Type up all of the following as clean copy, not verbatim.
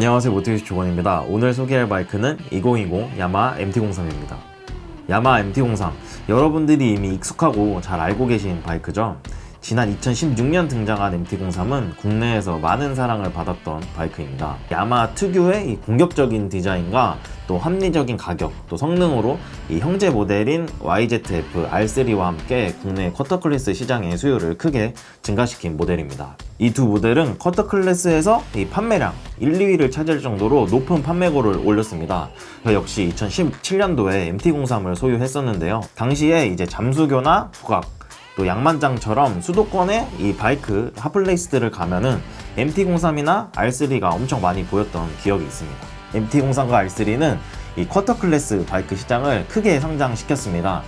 안녕하세요, 모티베이션 조건입니다. 오늘 소개할 바이크는 2020 야마하 MT-03입니다. 야마하 MT-03, 여러분들이 이미 익숙하고 잘 알고 계신 바이크죠. 지난 2016년 등장한 MT-03은 국내에서 많은 사랑을 받았던 바이크입니다. 야마하 특유의 이 공격적인 디자인과 또 합리적인 가격, 또 성능으로 이 형제 모델인 YZF R3와 함께 국내 쿼터 클래스 시장의 수요를 크게 증가시킨 모델입니다. 이 두 모델은 쿼터 클래스에서 이 판매량 1, 2위를 차지할 정도로 높은 판매고를 올렸습니다. 역시 2017년도에 MT-03을 소유했었는데요. 당시에 이제 잠수교나 부각, 또 양만장처럼 수도권의 이 바이크 핫플레이스들을 가면은 MT-03이나 R3가 엄청 많이 보였던 기억이 있습니다. MT-03과 R3는 이 쿼터 클래스 바이크 시장을 크게 성장시켰습니다.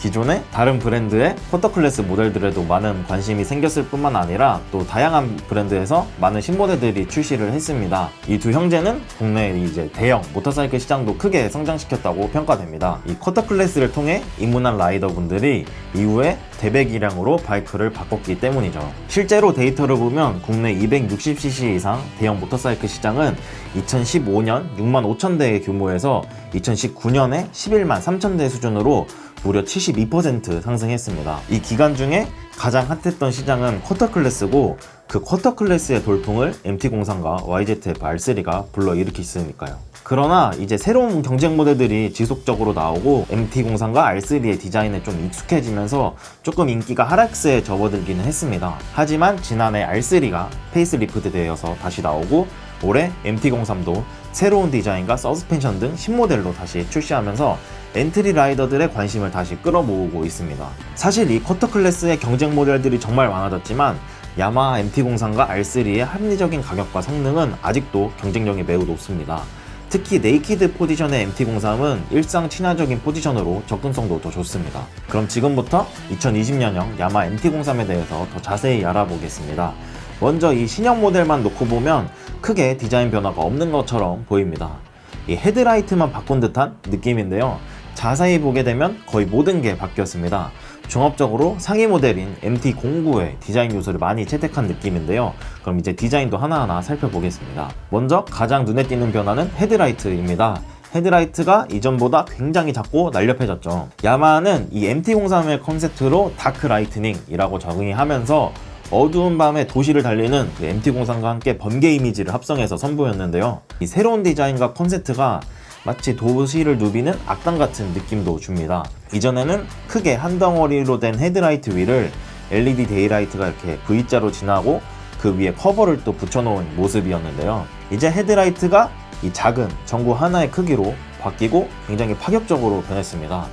기존의 다른 브랜드의 쿼터 클래스 모델들에도 많은 관심이 생겼을 뿐만 아니라 또 다양한 브랜드에서 많은 신모델들이 출시를 했습니다. 이 두 형제는 국내 이제 대형 모터사이클 시장도 크게 성장시켰다고 평가됩니다. 이 쿼터 클래스를 통해 입문한 라이더분들이 이후에 대배기량으로 바이크를 바꿨기 때문이죠. 실제로 데이터를 보면 국내 260cc 이상 대형 모터사이클 시장은 2015년 6만 5천 대의 규모에서 2019년에 11만 3천 대 수준으로 무려 72% 상승했습니다. 이 기간 중에 가장 핫했던 시장은 쿼터 클래스고 그 쿼터 클래스의 돌풍을 MT-03과 YZF R3가 불러일으켰으니까요. 그러나 이제 새로운 경쟁 모델들이 지속적으로 나오고 MT-03과 R3의 디자인에 좀 익숙해지면서 조금 인기가 하락세에 접어들기는 했습니다. 하지만 지난해 R3가 페이스리프트 되어서 다시 나오고 올해 MT-03도 새로운 디자인과 서스펜션 등 신모델로 다시 출시하면서 엔트리 라이더들의 관심을 다시 끌어모으고 있습니다. 사실 이 쿼터 클래스의 경쟁 모델들이 정말 많아졌지만 야마하 MT-03과 R3의 합리적인 가격과 성능은 아직도 경쟁력이 매우 높습니다. 특히 네이키드 포지션의 MT-03은 일상 친화적인 포지션으로 접근성도 더 좋습니다. 그럼 지금부터 2020년형 야마하 MT-03에 대해서 더 자세히 알아보겠습니다. 먼저 이 신형 모델만 놓고 보면 크게 디자인 변화가 없는 것처럼 보입니다. 이 헤드라이트만 바꾼 듯한 느낌인데요. 자세히 보게 되면 거의 모든 게 바뀌었습니다. 종합적으로 상위 모델인 MT-09의 디자인 요소를 많이 채택한 느낌인데요. 그럼 이제 디자인도 하나하나 살펴보겠습니다. 먼저 가장 눈에 띄는 변화는 헤드라이트입니다. 헤드라이트가 이전보다 굉장히 작고 날렵해졌죠. 야마하는 이 MT-03의 컨셉트로 다크 라이트닝이라고 정의하면서 어두운 밤에 도시를 달리는 그 MT-03과 함께 번개 이미지를 합성해서 선보였는데요. 이 새로운 디자인과 컨셉트가 마치 도시를 누비는 악당 같은 느낌도 줍니다. 이전에는 크게 한 덩어리로 된 헤드라이트 위를 LED 데이라이트가 이렇게 V자로 지나고 그 위에 커버를 또 붙여놓은 모습이었는데요. 이제 헤드라이트가 이 작은 전구 하나의 크기로 바뀌고 굉장히 파격적으로 변했습니다.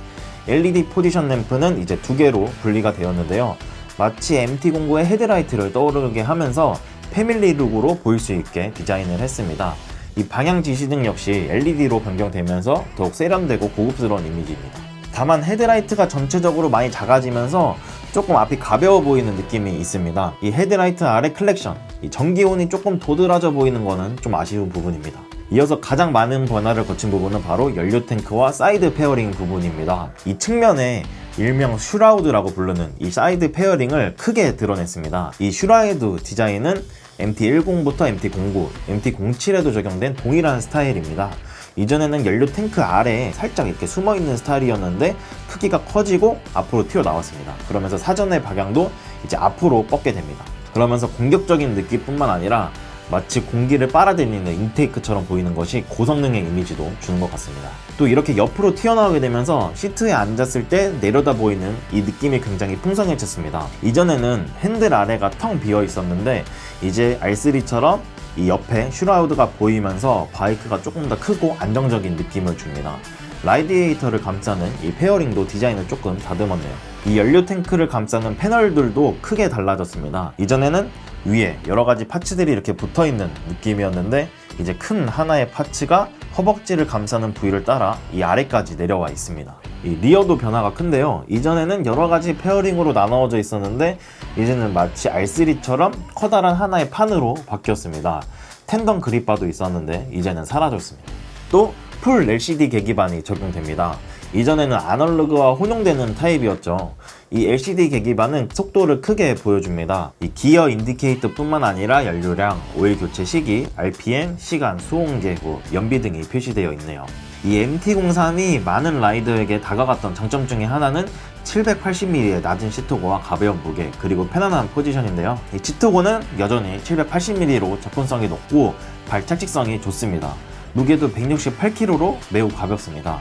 LED 포지션 램프는 이제 두 개로 분리가 되었는데요. 마치 MT-09의 헤드라이트를 떠오르게 하면서 패밀리 룩으로 보일 수 있게 디자인을 했습니다. 이 방향 지시등 역시 LED로 변경되면서 더욱 세련되고 고급스러운 이미지입니다. 다만 헤드라이트가 전체적으로 많이 작아지면서 조금 앞이 가벼워 보이는 느낌이 있습니다. 이 헤드라이트 아래 클렉션, 이 전기온이 조금 도드라져 보이는 것은 좀 아쉬운 부분입니다. 이어서 가장 많은 변화를 거친 부분은 바로 연료 탱크와 사이드 페어링 부분입니다. 이 측면에 일명 슈라우드라고 부르는 이 사이드 페어링을 크게 드러냈습니다. 이 슈라우드 디자인은 MT-10부터 MT-09, MT-07에도 적용된 동일한 스타일입니다. 이전에는 연료 탱크 아래에 살짝 이렇게 숨어있는 스타일이었는데 크기가 커지고 앞으로 튀어나왔습니다. 그러면서 사전의 방향도 이제 앞으로 뻗게 됩니다. 그러면서 공격적인 느낌뿐만 아니라 마치 공기를 빨아들이는 인테이크처럼 보이는 것이 고성능의 이미지도 주는 것 같습니다. 또 이렇게 옆으로 튀어나오게 되면서 시트에 앉았을 때 내려다 보이는 이 느낌이 굉장히 풍성해졌습니다. 이전에는 핸들 아래가 텅 비어 있었는데 이제 R3처럼 이 옆에 슈라우드가 보이면서 바이크가 조금 더 크고 안정적인 느낌을 줍니다. 라디에이터를 감싸는 이 페어링도 디자인을 조금 다듬었네요. 이 연료 탱크를 감싸는 패널들도 크게 달라졌습니다. 이전에는 위에 여러가지 파츠들이 이렇게 붙어있는 느낌이었는데 이제 큰 하나의 파츠가 허벅지를 감싸는 부위를 따라 이 아래까지 내려와 있습니다. 이 리어도 변화가 큰데요. 이전에는 여러가지 페어링으로 나누어져 있었는데 이제는 마치 R3처럼 커다란 하나의 판으로 바뀌었습니다. 텐덤 그립바도 있었는데 이제는 사라졌습니다. 또 풀 LCD 계기판이 적용됩니다. 이전에는 아날로그와 혼용되는 타입이었죠. 이 LCD 계기판은 속도를 크게 보여줍니다. 이 기어 인디케이터 뿐만 아니라 연료량, 오일 교체 시기, RPM, 시간, 수온계, 연비 등이 표시되어 있네요. 이 MT-03이 많은 라이더에게 다가갔던 장점 중에 하나는 780mm의 낮은 시트고와 가벼운 무게, 그리고 편안한 포지션인데요. 이 시트고는 여전히 780mm로 접근성이 높고 발착식성이 좋습니다. 무게도 168kg로 매우 가볍습니다.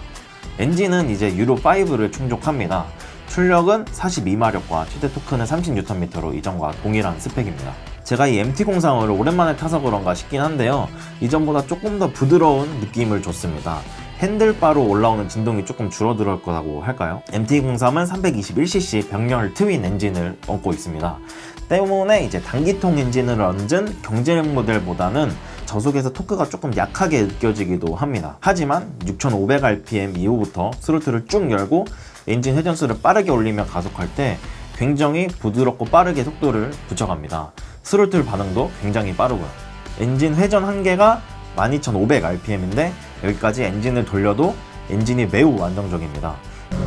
엔진은 이제 유로5를 충족합니다. 출력은 42마력과 최대 토크는 30Nm로 이전과 동일한 스펙입니다. 제가 이 MT-03을 오랜만에 타서 그런가 싶긴 한데요. 이전보다 조금 더 부드러운 느낌을 줬습니다. 핸들바로 올라오는 진동이 조금 줄어들 거라고 할까요? MT-03은 321cc 병렬 트윈 엔진을 얹고 있습니다. 때문에 이제 단기통 엔진을 얹은 경제력 모델보다는 저속에서 토크가 조금 약하게 느껴지기도 합니다. 하지만 6500rpm 이후부터 스로틀을 쭉 열고 엔진 회전수를 빠르게 올리며 가속할 때 굉장히 부드럽고 빠르게 속도를 붙여갑니다. 스로틀 반응도 굉장히 빠르고요. 엔진 회전 한계가 12500rpm인데 여기까지 엔진을 돌려도 엔진이 매우 안정적입니다.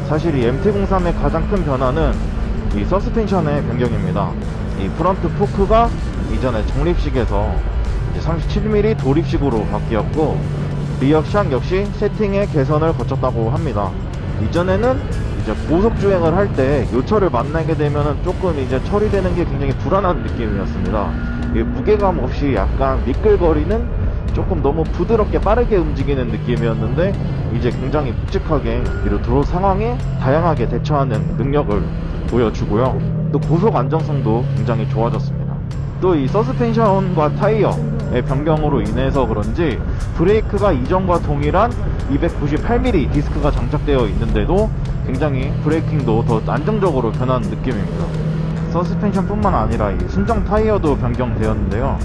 사실 이 MT-03의 가장 큰 변화는 이 서스펜션의 변경입니다. 이 프런트 포크가 이전에 정립식에서 37mm 도립식으로 바뀌었고, 리어 샥 역시 세팅의 개선을 거쳤다고 합니다. 이전에는 이제 고속 주행을 할 때 요철을 만나게 되면 조금 이제 처리되는 게 굉장히 불안한 느낌이었습니다. 무게감 없이 약간 미끌거리는, 조금 너무 부드럽게 빠르게 움직이는 느낌이었는데 이제 굉장히 묵직하게 이런 도로 상황에 다양하게 대처하는 능력을 보여주고요. 또 고속 안정성도 굉장히 좋아졌습니다. 또 이 서스펜션과 타이어의 변경으로 인해서 그런지 브레이크가 이전과 동일한 298mm 디스크가 장착되어 있는데도 굉장히 브레이킹도 더 안정적으로 변한 느낌입니다. 서스펜션 뿐만 아니라 이 순정 타이어도 변경되었는데요.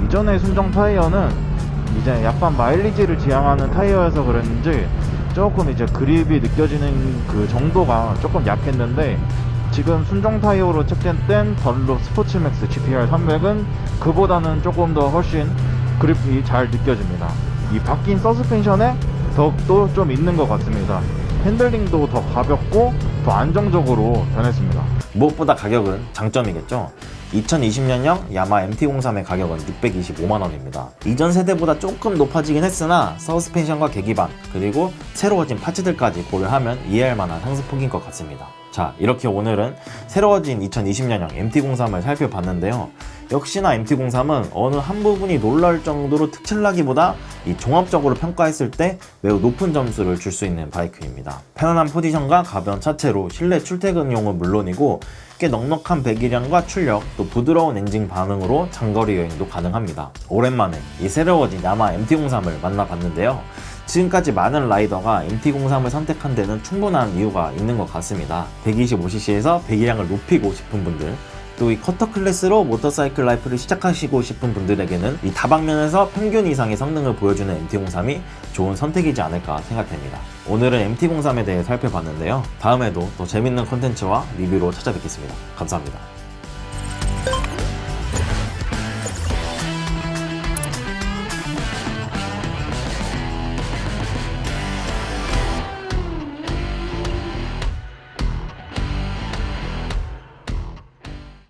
이전의 순정 타이어는 이제 약간 마일리지를 지향하는 타이어여서 그랬는지 조금 이제 그립이 느껴지는 그 정도가 조금 약했는데, 지금 순정 타이어로 책정된 던롭 스포츠맥스 GPR 300은 그보다는 조금 더 훨씬 그립이 잘 느껴집니다. 이 바뀐 서스펜션에 덕도 좀 있는 것 같습니다. 핸들링도 더 가볍고 더 안정적으로 변했습니다. 무엇보다 가격은 장점이겠죠. 2020년형 야마 MT-03의 가격은 625만원입니다. 이전 세대보다 조금 높아지긴 했으나 서스펜션과 계기판 그리고 새로워진 파츠들까지 고려하면 이해할 만한 상승폭인 것 같습니다. 자, 이렇게 오늘은 새로워진 2020년형 MT-03을 살펴봤는데요. 역시나 MT-03은 어느 한 부분이 놀라울 정도로 특출나기보다 이 종합적으로 평가했을 때 매우 높은 점수를 줄 수 있는 바이크입니다. 편안한 포지션과 가벼운 차체로 실내 출퇴근용은 물론이고 꽤 넉넉한 배기량과 출력, 또 부드러운 엔진 반응으로 장거리 여행도 가능합니다. 오랜만에 이 새로워진 야마 MT-03을 만나봤는데요. 지금까지 많은 라이더가 MT-03을 선택한 데는 충분한 이유가 있는 것 같습니다. 125cc에서 배기량을 높이고 싶은 분들, 또 이 커터 클래스로 모터사이클 라이프를 시작하시고 싶은 분들에게는 이 다방면에서 평균 이상의 성능을 보여주는 MT-03이 좋은 선택이지 않을까 생각됩니다. 오늘은 MT-03에 대해 살펴봤는데요. 다음에도 더 재밌는 콘텐츠와 리뷰로 찾아뵙겠습니다. 감사합니다.